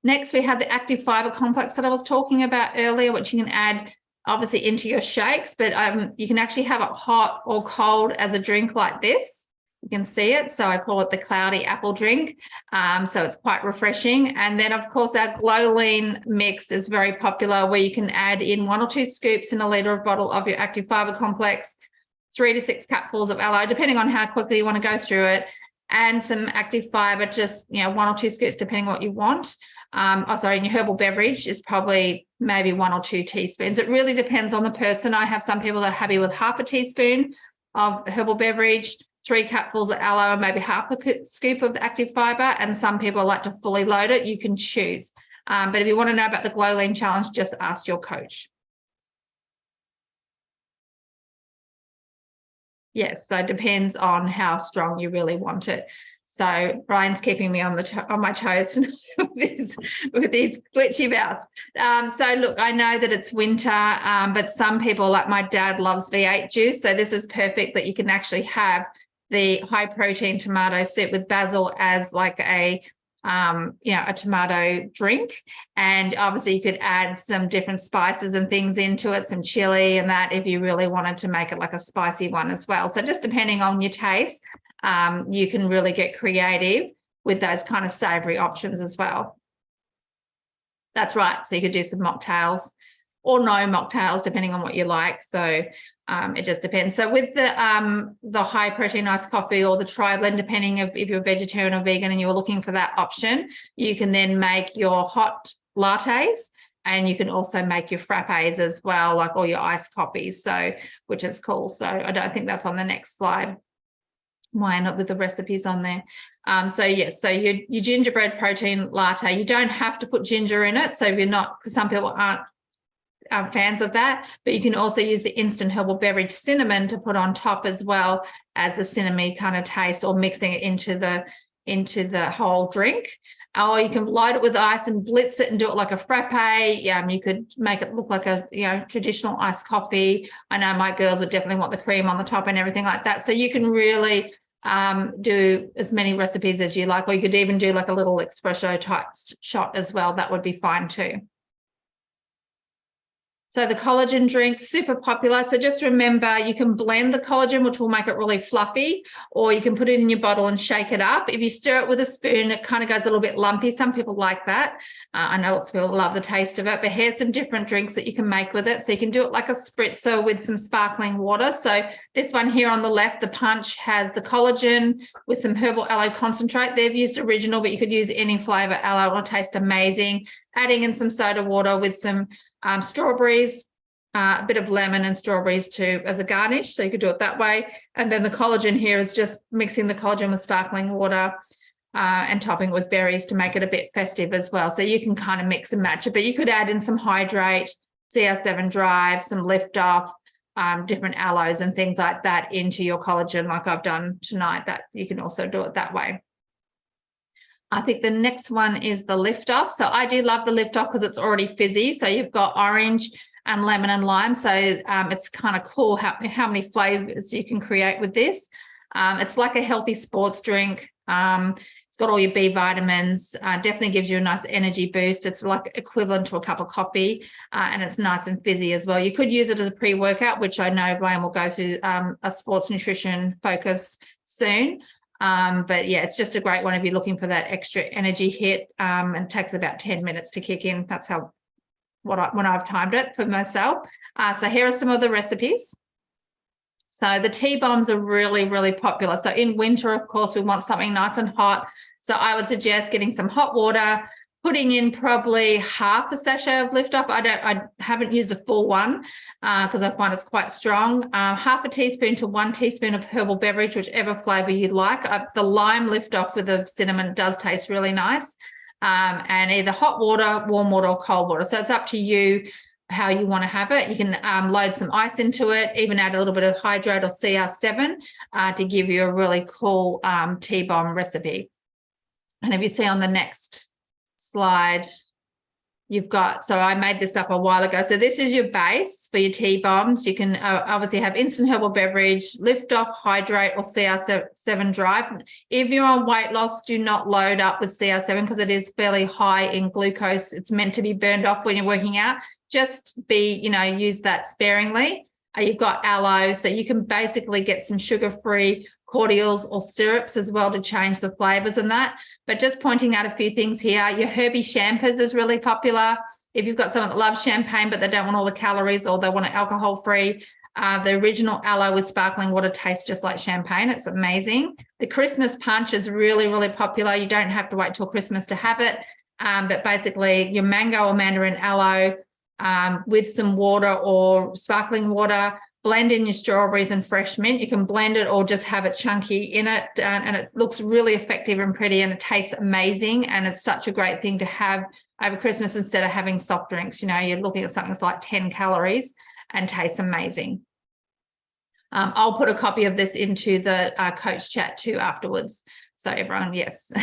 Next, we have the active fiber complex that I was talking about earlier, which you can add obviously into your shakes, but you can actually have it hot or cold as a drink like this. You can see it. So I call it the cloudy apple drink. So it's quite refreshing. And then of course our Glow Lean mix is very popular, where you can add in 1 or 2 scoops in a litre of bottle of your active fiber complex, 3 to 6 cupfuls of aloe, depending on how quickly you want to go through it, and some active fiber, just 1 or 2 scoops, depending on what you want. And your herbal beverage is probably maybe 1 or 2 teaspoons. It really depends on the person. I have some people that are happy with half a teaspoon of herbal beverage, 3 cupfuls of aloe, maybe half a scoop of the active fiber, and some people like to fully load it. You can choose. But if you want to know about the Glow Lean Challenge, just ask your coach. Yes, so it depends on how strong you really want it. So Brian's keeping me on my toes with these glitchy mouths. So look, I know that it's winter, but some people, like my dad, loves V8 juice. So this is perfect that you can actually have the high protein tomato soup with basil as like a tomato drink. And obviously you could add some different spices and things into it, some chili and that, if you really wanted to make it like a spicy one as well. So just depending on your taste, you can really get creative with those kind of savory options as well. That's right. So you could do some mocktails or no mocktails, depending on what you like. So it just depends. So with the high protein iced coffee or the tri-blend, depending if you're vegetarian or vegan and you're looking for that option, you can then make your hot lattes, and you can also make your frappes as well, like all your iced coffees. So, which is cool. So I don't think that's on the next slide. Why not with the recipes on there? So yes, so your gingerbread protein latte, you don't have to put ginger in it. So if you're not, because some people aren't fans of that, but you can also use the instant herbal beverage cinnamon to put on top as well as the cinnamon kind of taste, or mixing it into the whole drink. Or you can load it with ice and blitz it and do it like a frappe. You could make it look like a traditional iced coffee. I know my girls would definitely want the cream on the top and everything like that. So you can really do as many recipes as you like, or you could even do like a little espresso type shot as well. That would be fine too. So the collagen drink, super popular. So just remember, you can blend the collagen, which will make it really fluffy, or you can put it in your bottle and shake it up. If you stir it with a spoon, it kind of goes a little bit lumpy. Some people like that. I know lots of people love the taste of it, but here's some different drinks that you can make with it. So you can do it like a spritzer with some sparkling water. So this one here on the left, the Punch, has the collagen with some herbal aloe concentrate. They've used original, but you could use any flavor aloe. It'll taste amazing. Adding in some soda water with some strawberries, a bit of lemon and strawberries too as a garnish. So you could do it that way. And then the collagen here is just mixing the collagen with sparkling water and topping it with berries to make it a bit festive as well. So you can kind of mix and match it, but you could add in some Hydrate, CR7 Drive, some Lift Off, different aloes and things like that into your collagen, like I've done tonight. That you can also do it that way. I think the next one is the Lift Off. So I do love the Lift Off because it's already fizzy. So you've got orange and lemon and lime. So it's kind of cool how many flavors you can create with this. It's like a healthy sports drink. It's got all your B vitamins, definitely gives you a nice energy boost. It's like equivalent to a cup of coffee, and it's nice and fizzy as well. You could use it as a pre-workout, which I know Blaine will go through a sports nutrition focus soon. But yeah, it's just a great one if you're looking for that extra energy hit, and it takes about 10 minutes to kick in. That's when I've timed it for myself. So here are some of the recipes. So the tea bombs are really, really popular. So in winter, of course, we want something nice and hot. So I would suggest getting some hot water, putting in probably half a sachet of Lift Off. I haven't used a full one because I find it's quite strong. Half a teaspoon to 1 teaspoon of herbal beverage, whichever flavor you'd like. The lime Lift Off with the cinnamon does taste really nice. And either hot water, warm water, or cold water. So it's up to you how you want to have it. You can load some ice into it, even add a little bit of Hydrate or CR7 to give you a really cool tea bomb recipe. And if you see on the next slide, you've got, so I made this up a while ago. So this is your base for your tea bombs. You can obviously have instant herbal beverage, Lift Off, Hydrate, or CR7 Drive. If you're on weight loss, do not load up with CR7 because it is fairly high in glucose. It's meant to be burned off when you're working out. Just use that sparingly. You've got aloe, so you can basically get some sugar-free cordials or syrups as well to change the flavors and that. But just pointing out a few things here, your Herbie Champers is really popular. If you've got someone that loves champagne, but they don't want all the calories or they want it alcohol-free, the original aloe with sparkling water tastes just like champagne. It's amazing. The Christmas Punch is really, really popular. You don't have to wait till Christmas to have it. But basically your mango or mandarin aloe with some water or sparkling water, blend in your strawberries and fresh mint. You can blend it or just have it chunky in it, and it looks really effective and pretty, and it tastes amazing. And it's such a great thing to have over Christmas instead of having soft drinks. You're looking at something that's like 10 calories and tastes amazing. I'll put a copy of this into the coach chat too afterwards. So everyone, yes.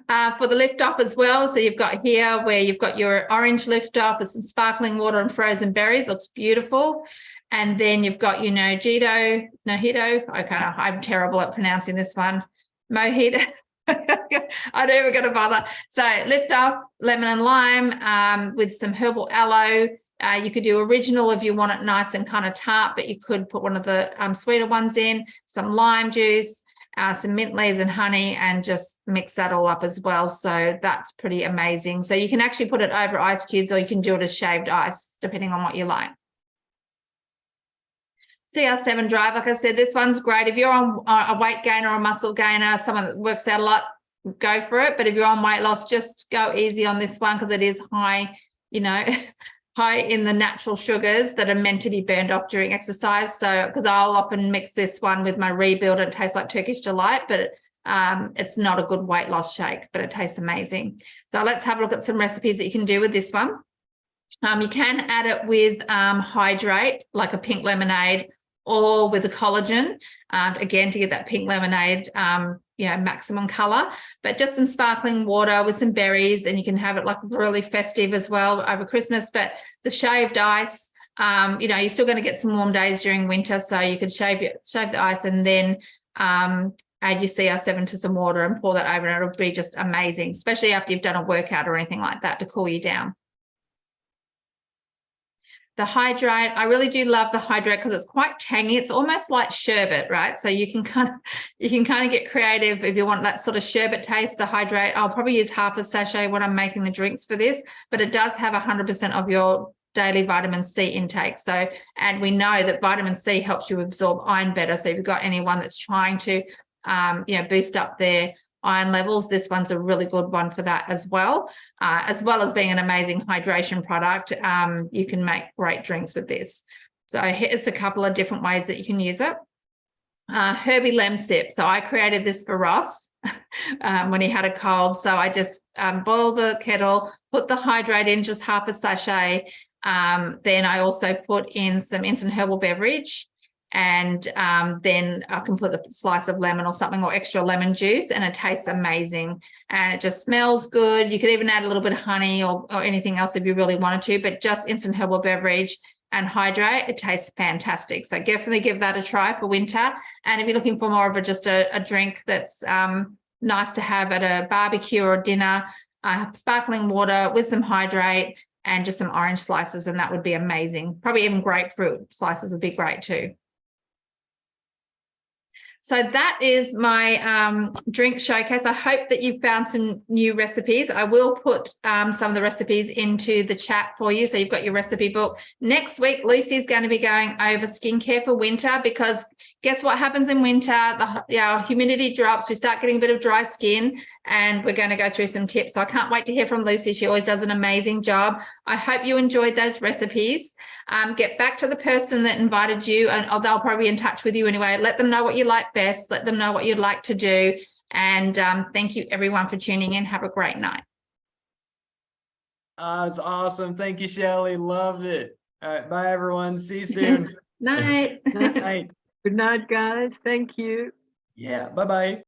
For the Lift Off as well, so you've got here where you've got your orange Lift Off with some sparkling water and frozen berries. Looks beautiful. And then you've got your mojito. Okay, I'm terrible at pronouncing this one. Mojito. I'm never going to bother. So Lift Off, lemon and lime with some herbal aloe. You could do original if you want it nice and kind of tart, but you could put one of the sweeter ones in, some lime juice, some mint leaves and honey, and just mix that all up as well. So that's pretty amazing. So you can actually put it over ice cubes, or you can do it as shaved ice, depending on what you like. CR7 Drive, like I said, this one's great. If you're on a weight gainer or a muscle gainer, someone that works out a lot, go for it. But if you're on weight loss, just go easy on this one because it is high, high in the natural sugars that are meant to be burned off during exercise. So, because I'll often mix this one with my Rebuild, and it tastes like Turkish Delight, but it's not a good weight loss shake, but it tastes amazing. So let's have a look at some recipes that you can do with this one. You can add it with Hydrate, like a pink lemonade, or with a collagen, again, to get that pink lemonade, maximum color, but just some sparkling water with some berries, and you can have it like really festive as well over Christmas. But the shaved ice, you're still going to get some warm days during winter, so you could shave the ice and then add your CR7 to some water and pour that over, and it'll be just amazing, especially after you've done a workout or anything like that to cool you down. The Hydrate, I really do love the Hydrate because it's quite tangy. It's almost like sherbet, right? So you can kind of get creative if you want that sort of sherbet taste. The Hydrate, I'll probably use half a sachet when I'm making the drinks for this, but it does have 100% of your daily vitamin C intake. So, and we know that vitamin C helps you absorb iron better. So if you've got anyone that's trying to, boost up their iron levels, this one's a really good one for that as well as being an amazing hydration product. You can make great drinks with this. So here's a couple of different ways that you can use it. Herbie Lemsip. So I created this for Ross when he had a cold. So I just boil the kettle, put the Hydrate in, just half a sachet. Then I also put in some instant herbal beverage, and then I can put a slice of lemon or something, or extra lemon juice, and it tastes amazing and it just smells good. You could even add a little bit of honey or anything else if you really wanted to, but just instant herbal beverage and Hydrate, it tastes fantastic. So definitely give that a try for winter. And if you're looking for more of just a drink that's nice to have at a barbecue or dinner, sparkling water with some Hydrate and just some orange slices, and that would be amazing. Probably even grapefruit slices would be great too. So that is my drink showcase. I hope that you found some new recipes. I will put some of the recipes into the chat for you. So you've got your recipe book. Next week, Lucy's going to be going over skincare for winter, because guess what happens in winter? Our humidity drops. We start getting a bit of dry skin, and we're going to go through some tips. So I can't wait to hear from Lucy. She always does an amazing job. I hope you enjoyed those recipes. Get back to the person that invited you, and they'll probably be in touch with you anyway. Let them know what you like best. Let them know what you'd like to do. And thank you everyone for tuning in. Have a great night. It's awesome. Thank you, Shelley. Loved it. All right. Bye, everyone. See you soon. Night. Night. Good night, guys. Thank you. Yeah. Bye-bye.